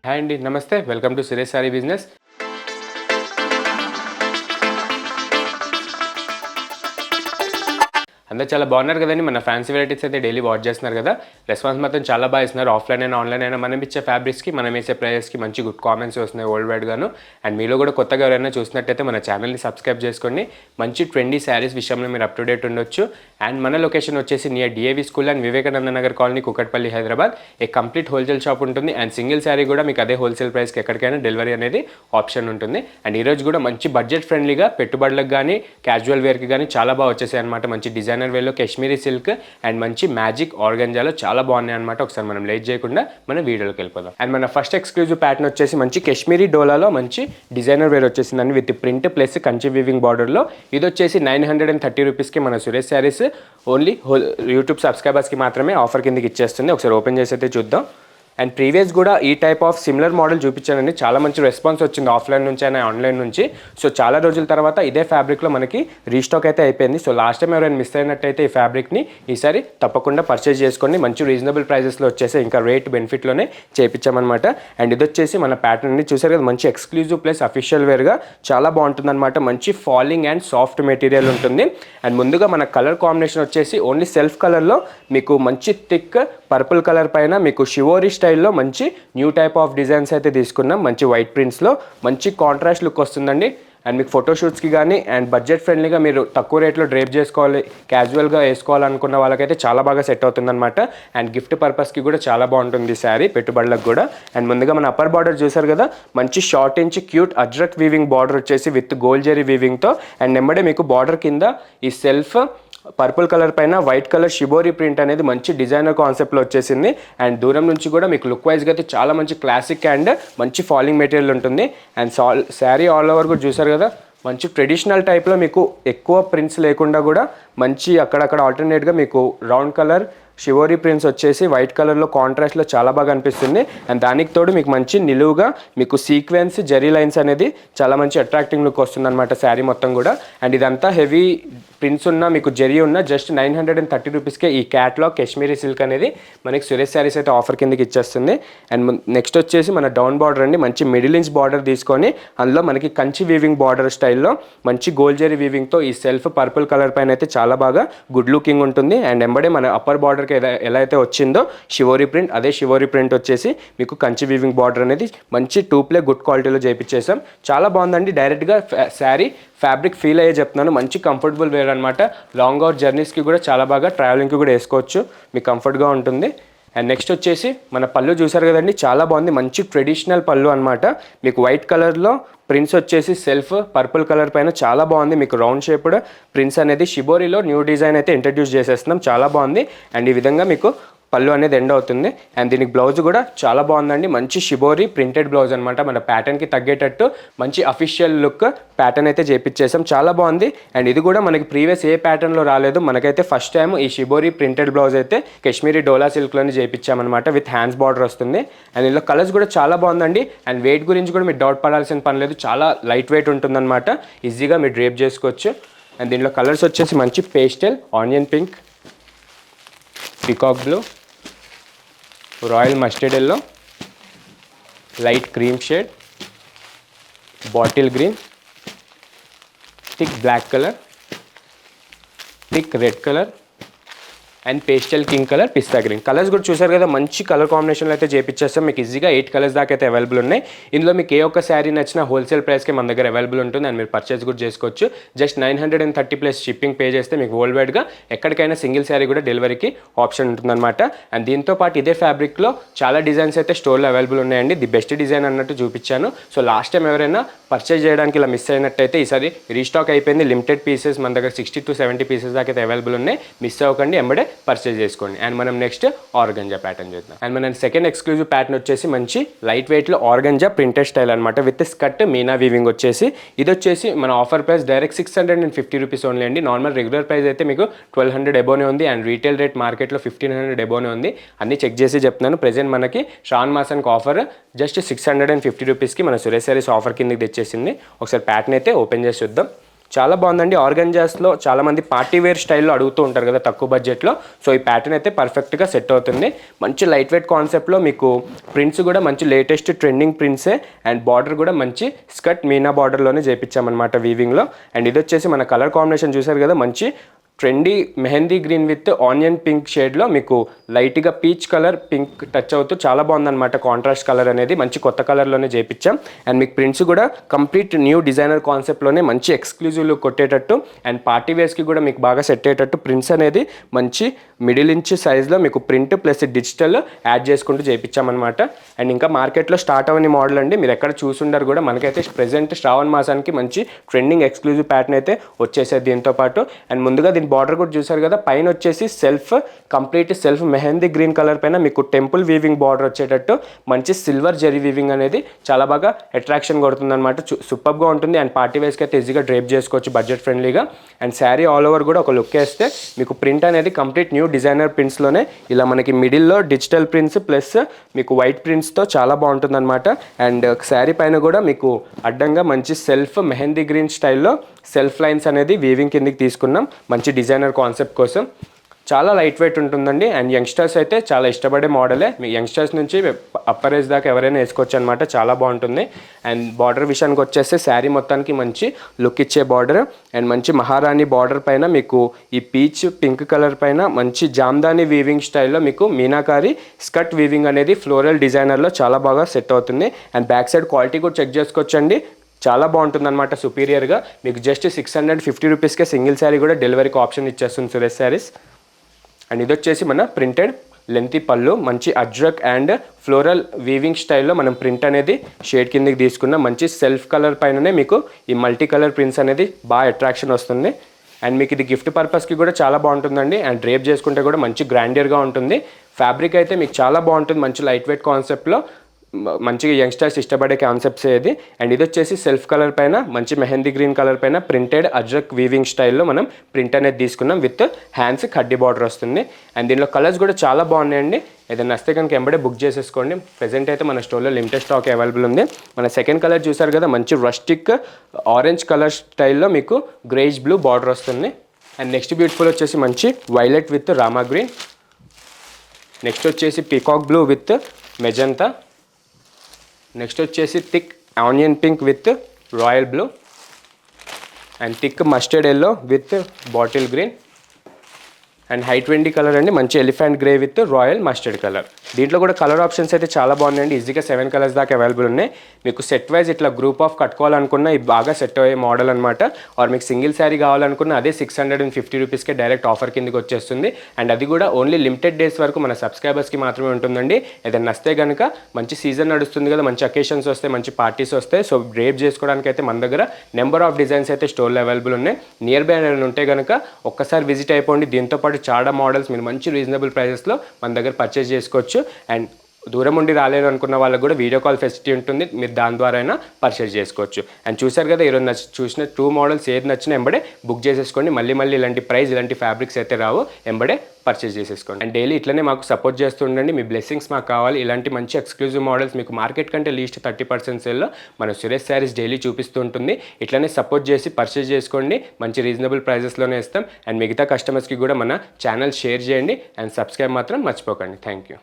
Hi అండి, నమస్తే. Welcome to Suresh sorry business. అందరూ చాలా బాగున్నారు కదండి. మన ఫ్యాన్సీ వెరైటీస్ అయితే డైలీ వాచ్ చేస్తున్నారు కదా. రెస్పాన్స్ మాత్రం చాలా బాగా ఇస్తున్నారు. ఆఫ్లైన్ అయినా ఆన్లైన్ అయినా మనం ఇచ్చే ఫ్యాబ్రిక్స్కి, మనం వేసే ప్రైజెస్కి మంచి గుడ్ కామెంట్స్ వస్తున్నాయి వరల్డ్ వైడ్గాను. అండ్ మీలో కూడా కొత్తగా ఎవరైనా చూసినట్టయితే మన ఛానల్ని సబ్స్క్రైబ్ చేసుకోండి. మంచి ట్రెండీ శారీస్ విషయంలో మీరు అప్ టు డేట్ ఉండొచ్చు. అండ్ మన లొకేషన్ వచ్చేసి near DAV school and Vivekananda Nagar colony, Kukatpally, Hyderabad. A complete wholesale shop ఉంటుంది. అండ్ సింగిల్ శారీ కూడా మీకు అదే హోల్సేల్ ప్రైస్కి ఎక్కడికైనా డెలివరీ అనేది ఆప్షన్ ఉంటుంది. అండ్ ఈరోజు కూడా మంచి బడ్జెట్ ఫ్రెండ్లీగా పెట్టుబడులకు కానీ క్యాజువల్ వేర్కి కానీ చాలా బాగా వచ్చేసాయి అనమాట. మంచి డిజైనర్ వేలో కాశ్మీరీ సిల్క్ అండ్ మంచి మ్యాజిక్ ఆర్గంజాలో చాలా బాగున్నాయి అనమాట. ఒకసారి మనం లేట్ చేయకుండా మన వీడియోలోకి వెళ్ళిపోదాం. అండ్ మన ఫస్ట్ ఎక్స్క్లూజివ్ ప్యాటర్న్ వచ్చేసి మంచి కాశ్మీరీ డోలాలో మంచి డిజైనర్ వేర్ వచ్చేసిందండి with print plus Kanchi weaving బార్డర్లో. ఇది వచ్చేసి 930 రూపీస్కి మన సురేష్ శారీస్ ఓన్లీ యూట్యూబ్ సబ్స్క్రైబర్స్కి మాత్రమే ఆఫర్ కిందకి ఇచ్చేస్తుంది. ఒకసారి ఓపెన్ చేసి అయితే చూద్దాం. అండ్ ప్రీవియస్ కూడా ఈ టైప్ ఆఫ్ సిమిలర్ మోడల్ చూపించానండి. చాలా మంచి రెస్పాన్స్ వచ్చింది ఆఫ్లైన్ నుంచి అయినా ఆన్లైన్ నుంచి. సో చాలా రోజుల తర్వాత ఇదే ఫ్యాబ్రిక్లో మనకి రీస్టాక్ అయితే అయిపోయింది. సో లాస్ట్ టైం ఎవరైనా మిస్ అయినట్టయితే ఈ ఫ్యాబ్రిక్ని ఈసారి తప్పకుండా పర్చేజ్ చేసుకోండి. మంచి రీజనబుల్ ప్రైజెస్లో వచ్చేసి ఇంకా రేట్ బెనిఫిట్లోనే చేయించామన్నమాట. అండ్ ఇది వచ్చేసి మన ప్యాటర్న్ని చూసారు కదా, మంచి ఎక్స్క్లూజివ్ ప్లస్ అఫీషియల్ వేర్గా చాలా బాగుంటుందన్నమాట. మంచి ఫాలింగ్ అండ్ సాఫ్ట్ మెటీరియల్ ఉంటుంది. అండ్ ముందుగా మన కలర్ కాంబినేషన్ వచ్చేసి ఓన్లీ సెల్ఫ్ కలర్లో మీకు మంచి థిక్ పర్పుల్ కలర్ పైన మీకు షివోరీ స్టైల్లో మంచి న్యూ టైప్ ఆఫ్ డిజైన్స్ అయితే తీసుకున్నాం. మంచి వైట్ ప్రింట్స్లో మంచి కాంట్రాస్ట్ లుక్ వస్తుందండి. అండ్ మీకు ఫోటోషూట్స్కి కానీ అండ్ బడ్జెట్ ఫ్రెండ్లీగా మీరు తక్కువ రేట్లో డ్రేప్ చేసుకోవాలి, క్యాజువల్గా వేసుకోవాలనుకున్న వాళ్ళకైతే చాలా బాగా సెట్ అవుతుందన్నమాట. అండ్ గిఫ్ట్ పర్పస్కి కూడా చాలా బాగుంటుంది శారీ, పెట్టుబడులకు కూడా. అండ్ ముందుగా మన అప్పర్ బార్డర్ చూసారు కదా, మంచి short inch cute Ajrak weaving border వచ్చేసి విత్ గోల్డ్ జెరీ వీవింగ్తో. అండ్ నెమ్మడే మీకు బార్డర్ కింద ఈ సెల్ఫ్ పర్పుల్ కలర్ పైన వైట్ కలర్ షిబోరీ ప్రింట్ అనేది మంచి డిజైనర్ కాన్సెప్ట్లో వచ్చేసింది. అండ్ దూరం నుంచి కూడా మీకు లుక్ వైజ్గా అయితే చాలా మంచి క్లాసిక్ అండ్ మంచి ఫాలింగ్ మెటీరియల్ ఉంటుంది. అండ్ శారీ ఆల్ ఓవర్ కూడా చూసారు కదా, మంచి ట్రెడిషనల్ టైప్లో మీకు ఎక్కువ ప్రింట్స్ లేకుండా కూడా మంచి అక్కడక్కడ ఆల్టర్నేట్గా మీకు రౌండ్ కలర్ షివోరీ ప్రింట్స్ వచ్చేసి వైట్ కలర్లో కాంట్రాస్ట్లో చాలా బాగా అనిపిస్తుంది. అండ్ దానికి తోడు మీకు మంచి నిలువుగా మీకు సీక్వెన్స్ జెరీ లైన్స్ అనేది చాలా మంచి అట్రాక్టింగ్ లుక్ వస్తుంది అనమాట శారీ మొత్తం కూడా. అండ్ ఇదంతా హెవీ ప్రింట్స్ ఉన్న మీకు జెరీ ఉన్న జస్ట్ 930 రూపీస్కే ఈ క్యాట్లాగ్ కాశ్మీరీ సిల్క్ అనేది మనకి సురేష్ శారీస్ అయితే ఆఫర్ కిందకి ఇచ్చేస్తుంది. అండ్ నెక్స్ట్ వచ్చేసి మన డౌన్ బార్డర్ అండి, మంచి మిడిల్ ఇంచ్ బార్డర్ తీసుకొని అందులో మనకి కంచి వీవింగ్ బార్డర్ స్టైల్లో మంచి గోల్డ్ జెరీ వీవింగ్తో ఈ సెల్ఫ్ పర్పుల్ కలర్ పైన అయితే చాలా బాగా గుడ్ లుకింగ్ ఉంటుంది. అండ్ ఎంబడే మన అప్పర్ బార్డర్కి ఎలా అయితే వచ్చిందో షివోరీ ప్రింట్, అదే షివోరీ ప్రింట్ వచ్చేసి మీకు కంచి వీవింగ్ బార్డర్ అనేది మంచి 2 ప్లే గుడ్ క్వాలిటీలో చేయించేసాం. చాలా బాగుందండి. డైరెక్ట్గా శారీ ఫ్యాబ్రిక్ ఫీల్ అయ్యే చెప్తున్నాను. మంచి కంఫర్టబుల్ వేర్ అనమాట. లాంగ్ అవుట్ జర్నీస్కి కూడా చాలా బాగా, ట్రావెలింగ్కి కూడా వేసుకోవచ్చు, మీకు కంఫర్ట్గా ఉంటుంది. అండ్ నెక్స్ట్ వచ్చేసి మన పళ్ళు చూసారు కదండి, చాలా బాగుంది. మంచి ట్రెడిషనల్ పళ్ళు అనమాట. మీకు వైట్ కలర్లో ప్రింట్స్ వచ్చేసి సెల్ఫ్ పర్పుల్ కలర్ పైన చాలా బాగుంది. మీకు రౌండ్ షేప్డ్ ప్రింట్స్ అనేది షిబోరీలో న్యూ డిజైన్ అయితే ఇంట్రడ్యూస్ చేసేస్తున్నాం. చాలా బాగుంది. అండ్ ఈ విధంగా మీకు పళ్ళు అనేది ఎండ్ అవుతుంది. అండ్ దీనికి బ్లౌజ్ కూడా చాలా బాగుందండి. మంచి షిబోరీ ప్రింటెడ్ బ్లౌజ్ అనమాట. మన ప్యాటర్న్కి తగ్గేటట్టు మంచి అఫీషియల్ లుక్ ప్యాటర్న్ అయితే చేపించేసాం. చాలా బాగుంది. అండ్ ఇది కూడా మనకి ప్రీవియస్ ఏ ప్యాటర్న్లో రాలేదు. మనకైతే ఫస్ట్ టైం ఈ షిబోరీ ప్రింటెడ్ బ్లౌజ్ అయితే కాశ్మీరీ డోలా సిల్క్లోనే చేయించామన్నమాట. విత్ హ్యాండ్స్ బార్డర్ వస్తుంది. అండ్ ఇందులో కలర్స్ కూడా చాలా బాగుందండి. అండ్ వెయిట్ గురించి కూడా మీరు డౌట్ పడాల్సిన పని లేదు. చాలా లైట్ వెయిట్ ఉంటుందన్నమాట. ఈజీగా మీరు డ్రేప్ చేసుకోవచ్చు. అండ్ దీనిలో కలర్స్ వచ్చేసి మంచి pastel, onion pink, peacock blue, royal mustard yellow, light cream shade, bottle green, thick black colour, thick red colour and pastel king colour, pista green. Colours కూడా చూసారు కదా, మంచి కలర్ కాంబినేషన్లో అయితే చేపించేస్తాం. మీకు ఈజీగా 8 కలర్స్ దాకా అయితే అవైలబుల్ ఉన్నాయి. ఇందులో మీకు ఏ ఒక్క శారీ నచ్చినా హోల్సేల్ ప్రైస్కి మన దగ్గర అవైలబుల్ ఉంటుంది. అండ్ మీరు పర్చేస్ కూడా చేసుకోవచ్చు. జస్ట్ 930 ప్లస్ షిప్పింగ్ పే చేస్తే మీకు వరల్డ్ వైడ్గా ఎక్కడికైనా సింగిల్ శారీ కూడా డెలివరీకి ఆప్షన్ ఉంటుందన్నమాట. అండ్ దీంతో పాటు ఇదే ఫ్యాబ్రిక్లో చాలా డిజైన్స్ అయితే స్టోర్లో అవైలబుల్ ఉన్నాయండి. ది బెస్ట్ డిజైన్ అన్నట్టు చూపించాను. సో లాస్ట్ టైం ఎవరైనా పర్చేస్ చేయడానికి ఇలా మిస్ అయినట్టయితే ఈసారి రీస్టాక్ అయిపోయింది. లిమిటెడ్ పీసెస్ మన దగ్గర 60 to 70 పీసెస్ దాకా అయితే అవైలబుల్ ఉన్నాయి. మిస్ అవ్వకండి, ఎంబడే పర్చేజ్ చేసుకోండి. అండ్ మనం నెక్స్ట్ ఆర్గంజా ప్యాటర్న్ చూద్దాం. అండ్ మనం సెకండ్ ఎక్స్క్లూజివ్ ప్యాటర్న్ వచ్చేసి మంచి లైట్ వెయిట్లో ఆర్గంజా ప్రింటెడ్ స్టైల్ అనమాట. విత్ స్కర్ట్ మీనా వీవింగ్ వచ్చేసి. ఇది వచ్చేసి మన offer price direct 650 rupees only అండి. నార్మల్ రెగ్యులర్ ప్రైస్ అయితే మీకు 1200 ఎబోనే ఉంది. అండ్ రీటైల్ రేట్ మార్కెట్లో 1500 ఎబోనే ఉంది. అన్ని చెక్ చేసి చెప్తున్నాను. ప్రెజెంట్ మనకి శ్రావణ మాసానికి ఆఫర్ జస్ట్ 650 రూపీస్కి మన సురేష్ శారీస్ ఆఫర్ కిందకి తెచ్చేసింది. ఒకసారి ప్యాటర్న్ అయితే ఓపెన్ చేసి చూద్దాం. చాలా బాగుందండి. ఆర్గంజాస్లో చాలామంది పార్టీ వేర్ స్టైల్లో అడుగుతూ ఉంటారు కదా తక్కువ బడ్జెట్లో. సో ఈ ప్యాటర్న్ అయితే పర్ఫెక్ట్గా సెట్ అవుతుంది. మంచి లైట్ వెయిట్ కాన్సెప్ట్లో మీకు ప్రింట్స్ కూడా మంచి లేటెస్ట్ ట్రెండింగ్ ప్రింట్సే. అండ్ బార్డర్ కూడా మంచి స్కర్ట్ మీనా బార్డర్లోనే చేయించామన్నమాట వీవింగ్లో. అండ్ ఇది వచ్చేసి మన కలర్ కాంబినేషన్ చూసారు కదా, మంచి trendy mehndi green with onion pink షేడ్లో మీకు లైట్గా పీచ్ కలర్ పింక్ టచ్ అవుతూ చాలా బాగుందన్నమాట. కాంట్రాస్ట్ కలర్ అనేది మంచి కొత్త కలర్లోనే చేయించాం. అండ్ మీకు ప్రింట్స్ కూడా కంప్లీట్ న్యూ డిజైనర్ కాన్సెప్ట్లోనే మంచి ఎక్స్క్లూజివ్ లుక్ కొట్టేటట్టు అండ్ పార్టీ వేర్స్కి కూడా మీకు బాగా సెట్ అయ్యేటట్టు ప్రింట్స్ అనేది మంచి మిడిల్ ఇంచ్ సైజ్లో మీకు ప్రింట్ ప్లస్ డిజిటల్ యాడ్ చేసుకుంటూ చేయించామన్నమాట. అండ్ ఇంకా మార్కెట్లో స్టార్ట్ అవని మోడల్ అండి, మీరు ఎక్కడ చూసుండారు కూడా. మనకైతే ప్రెజెంట్ శ్రావణ మాసానికి మంచి ట్రెండింగ్ ఎక్స్క్లూజివ్ ప్యాటర్న్ అయితే వచ్చేసేది దీంతో పాటు. అండ్ ముందుగా దీని బార్డర్ కూడా చూసారు కదా, పైన వచ్చేసి complete self mehndi green colour పైన మీకు టెంపుల్ వీవింగ్ బార్డర్ వచ్చేటట్టు మంచి సిల్వర్ జరీ వీవింగ్ అనేది చాలా బాగా అట్రాక్షన్ కొడుతుంది అనమాట. సూపర్గా ఉంటుంది. అండ్ పార్టీ వేస్కి అయితే ఈజీగా డ్రైప్ చేసుకోవచ్చు బడ్జెట్ ఫ్రెండ్లీగా. అండ్ శారీ ఆల్ ఓవర్ కూడా ఒక లుక్ వేస్తే మీకు ప్రింట్ అనేది కంప్లీట్ న్యూ డిజైనర్ ప్రింట్స్లోనే ఇలా మనకి మిడిల్లో డిజిటల్ ప్రింట్స్ ప్లస్ మీకు వైట్ ప్రింట్స్తో చాలా బాగుంటుంది అనమాట. అండ్ శారీ పైన కూడా మీకు అడ్డంగా మంచి సెల్ఫ్ మెహందీ గ్రీన్ స్టైల్లో సెల్ఫ్ లైన్స్ అనేది వీవింగ్ కిందకి తీసుకున్నాం మంచి డిజైనర్ కాన్సెప్ట్ కోసం. చాలా లైట్ వెయిట్ ఉంటుందండి. అండ్ యంగ్స్టర్స్ అయితే చాలా ఇష్టపడే మోడలే. మీ యంగ్స్టర్స్ నుంచి అప్పర్ ఏజ్ దాకా ఎవరైనా వేసుకోవచ్చు అనమాట. చాలా బాగుంటుంది. అండ్ బార్డర్ విషయానికి వచ్చేస్తే శారీ మొత్తానికి మంచి లుక్ ఇచ్చే బార్డర్ అండ్ మంచి మహారాణి బార్డర్ పైన మీకు ఈ పీచ్ పింక్ కలర్ పైన మంచి జామ్దాని వీవింగ్ స్టైల్లో మీకు మీనాకారి స్కర్ట్ వీవింగ్ అనేది ఫ్లోరల్ డిజైనర్లో చాలా బాగా సెట్ అవుతుంది. అండ్ బ్యాక్ సైడ్ క్వాలిటీ కూడా చెక్ చేసుకోవచ్చండి. చాలా బాగుంటుందన్నమాట సుపీరియర్గా. మీకు జస్ట్ 650 రూపీస్కే సింగిల్ శారీ కూడా డెలివరీకి ఆప్షన్ ఇచ్చేస్తుంది సురేష్ శారీస్. అండ్ ఇది వచ్చేసి మన ప్రింటెడ్ లెంతీ పళ్ళు మంచి అజ్రక్ అండ్ ఫ్లోరల్ వీవింగ్ స్టైల్లో మనం ప్రింట్ అనేది షేడ్ కిందకి తీసుకున్న మంచి సెల్ఫ్ కలర్ పైననే మీకు ఈ మల్టీ కలర్ ప్రింట్స్ అనేది బాగా అట్రాక్షన్ వస్తుంది. అండ్ మీకు ఇది గిఫ్ట్ పర్పస్కి కూడా చాలా బాగుంటుందండి. అండ్ డ్రేప్ చేసుకుంటే కూడా మంచి గ్రాండియర్గా ఉంటుంది. ఫ్యాబ్రిక్ అయితే మీకు చాలా బాగుంటుంది. మంచి లైట్ వెయిట్ కాన్సెప్ట్లో మంచిగా యంగ్స్టర్స్ ఇష్టపడే కాన్సెప్ట్స్ ఇది. అండ్ ఇది వచ్చేసి సెల్ఫ్ కలర్ పైన మంచి మెహందీ గ్రీన్ కలర్ పైన ప్రింటెడ్ అజ్రక్ వీవింగ్ స్టైల్లో మనం ప్రింట్ అనేది తీసుకున్నాం విత్ హ్యాండ్స్ కడ్డీ బార్డర్ వస్తుంది. అండ్ దీనిలో కలర్స్ కూడా చాలా బాగున్నాయండి. ఏదైనా వస్తే కనుక ఎంబడే బుక్ చేసేసుకోండి. ప్రెజెంట్ అయితే మన స్టోర్లో లిమిటెడ్ స్టాక్ అవైలబుల్ ఉంది. మన సెకండ్ కలర్ చూసారు కదా, మంచి రస్టిక్ ఆరెంజ్ కలర్ స్టైల్లో మీకు గ్రేష్ బ్లూ బార్డర్ వస్తుంది. అండ్ నెక్స్ట్ బ్యూటిఫుల్ వచ్చేసి మంచి violet with Rama green. Next వచ్చేసి peacock blue with magenta. Next వచ్చేసి thick onion pink with royal blue and thick mustard yellow with bottle green and high 20 colour అండి, మంచి elephant grey with royal mustard colour. దీంట్లో కూడా colour options అయితే చాలా బాగున్నాయండి. ఈజీగా 7 కలర్స్ దాకా అవైలబుల్ ఉన్నాయి. మీకు సెట్ వైజ్ ఇట్లా గ్రూప్ ఆఫ్ కట్టుకోవాలనుకున్నా ఇది బాగా సెట్ అయ్యే మోడల్ అనమాట. ఆర్ మీకు సింగిల్ శారీ కావాలనుకున్నా అదే 650 రూపీస్కే డైరెక్ట్ ఆఫర్ కిందకి వచ్చేస్తుంది. అండ్ అది కూడా ఓన్లీ లిమిటెడ్ డేస్ వరకు మన సబ్స్క్రైబర్స్కి మాత్రమే ఉంటుందండి. ఏదైనా నస్తే కనుక మంచి సీజన్ నడుస్తుంది కదా, మంచి అకేషన్స్ వస్తాయి, మంచి పార్టీస్ వస్తాయి. సో డ్రేప్ చేసుకోవడానికి అయితే మన దగ్గర నెంబర్ ఆఫ్ డిజైన్స్ అయితే స్టోర్లో అవైలబుల్ ఉన్నాయి. నియర్ బై ఏమైనా ఉంటే కనుక ఒక్కసారి విజిట్ అయిపోండి. దీంతోపాటు చాలా మోడల్స్ మీరు మంచి రీజనబుల్ ప్రైజెస్లో మన దగ్గర పర్చేస్ చేసుకోవచ్చు. అండ్ దూరం ఉండి రాలేదు అనుకున్న వాళ్ళకి కూడా వీడియో కాల్ ఫెసిలిటీ ఉంటుంది. మీరు దాని ద్వారా అయినా పర్చేస్ చేసుకోవచ్చు. అండ్ చూసారు కదా, ఈరోజు చూసిన 2 మోడల్స్ ఏది నచ్చినా ఎంబడే బుక్ చేసేసుకోండి. మళ్ళీ ఇలాంటి ప్రైస్ ఇలాంటి ఫ్యాబ్రిక్స్ అయితే రావు, ఎంబడే పర్చేస్ చేసేసుకోండి. అండ్ డైలీ ఇట్లనే మాకు సపోర్ట్ చేస్తుండండి. మీ బ్లెస్సింగ్స్ మాకు కావాలి. ఇలాంటి మంచి ఎక్స్క్లూజివ్ మోడల్స్ మీకు మార్కెట్ కంటే లీస్ట్ 30% సేల్లో మన సురేష్ శారీస్ డైలీ చూపిస్తూ ఉంటుంది. ఇట్లనే సపోర్ట్ చేసి పర్చేస్ చేసుకోండి. మంచి రీజనబుల్ ప్రైజెస్లోనే ఇస్తాం. అండ్ మిగతా కస్టమర్స్కి కూడా మన ఛానల్ షేర్ చేయండి. అండ్ సబ్స్క్రైబ్ మాత్రం మర్చిపోకండి. Thank you.